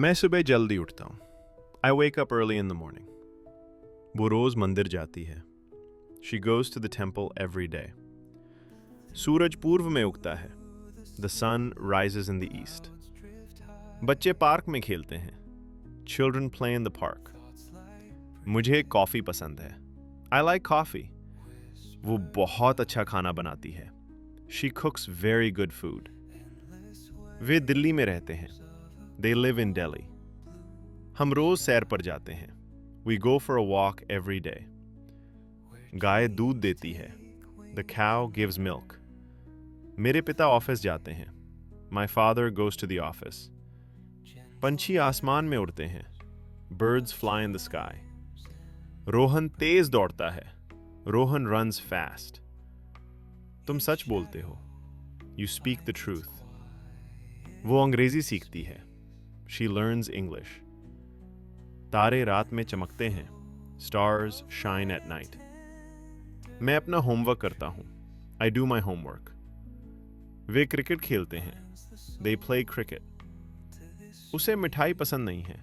मैं सुबह जल्दी उठता हूँ. I wake up early in the morning. वो रोज मंदिर जाती है. She goes to the temple every day. सूरज पूर्व में उगता है. The sun rises in the east. बच्चे पार्क में खेलते हैं. Children play in the park. मुझे कॉफी पसंद है. I like coffee. वो बहुत अच्छा खाना बनाती है. She cooks very good food. वे दिल्ली में रहते हैं. They live in Delhi. हम रोज सैर पर जाते हैं. We go for a walk every day. गाय दूध देती है. The cow gives milk. मेरे पिता ऑफिस जाते हैं. My father goes to the office. पंछी आसमान में उड़ते हैं. Birds fly in the sky. Rohan तेज दौड़ता है. Rohan runs fast. तुम सच बोलते हो. You speak the truth. वो अंग्रेजी सीखती है. She learns English. तारे रात में चमकते हैं. Stars shine at night. मैं अपना होमवर्क करता हूँ. I do my homework. Way cricket खेलते हैं. They play cricket. उसे मिठाई पसंद नहीं है.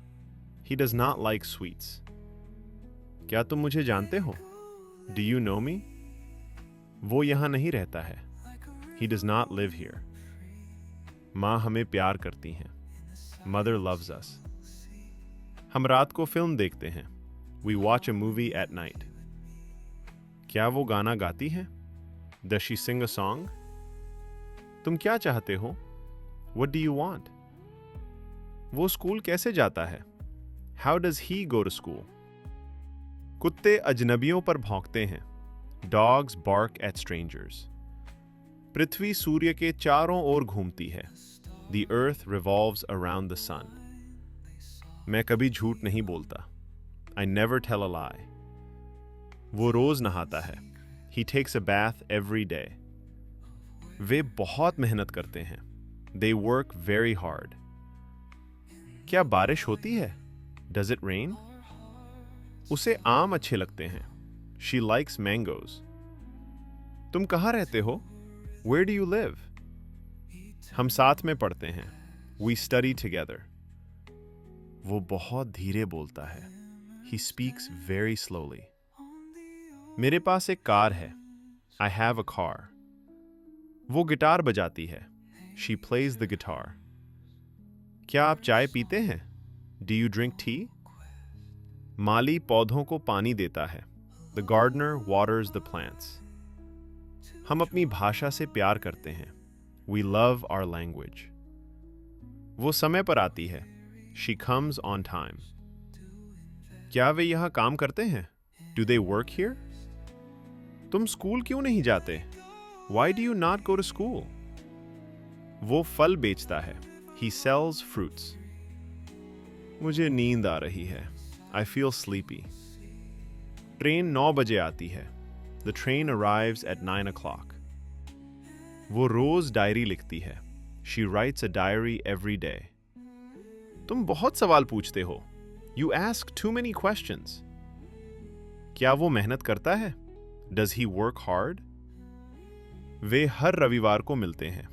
He does not like sweets. क्या तुम मुझे जानते हो? Do you know me? वो यहाँ नहीं रहता है. He does not live here. माँ हमें प्यार करती हैं. Mother loves us. हम रात को फिल्म देखते हैं. We watch a movie at night. क्या वो गाना गाती है? Does she sing a song? तुम क्या चाहते हो? What do you want? वो स्कूल कैसे जाता है? How does he go to school? कुत्ते अजनबियों पर भौंकते हैं. Dogs bark at strangers. पृथ्वी सूर्य के चारों ओर घूमती है. The earth revolves around the sun. मैं कभी झूठ नहीं बोलता. I never tell a lie. वो रोज नहाता है. He takes a bath every day. वे बहुत मेहनत करते हैं. They work very hard. क्या बारिश होती है? Does it rain? उसे आम अच्छे लगते हैं. She likes mangoes. तुम कहाँ रहते हो? Where do you live? हम साथ में पढ़ते हैं. We study together. वो बहुत धीरे बोलता है. He speaks very slowly. मेरे पास एक कार है. I have a car. वो गिटार बजाती है. She plays the guitar. क्या आप चाय पीते हैं? Do you drink tea? माली पौधों को पानी देता है. The gardener waters the plants. हम अपनी भाषा से प्यार करते हैं. We love our language. वो समय पर आती है. She comes on time. क्या वे यहाँ काम करते हैं? Do they work here? तुम स्कूल क्यों नहीं जाते? Why do you not go to school? वो फल बेचता है. He sells fruits. मुझे नींद आ रही है. I feel sleepy. ट्रेन 9 बजे आती है. The train arrives at 9 o'clock. वो रोज डायरी लिखती है. She writes a diary every day. तुम बहुत सवाल पूछते हो. You ask too many questions. क्या वो मेहनत करता है? Does he work hard? वे हर रविवार को मिलते हैं.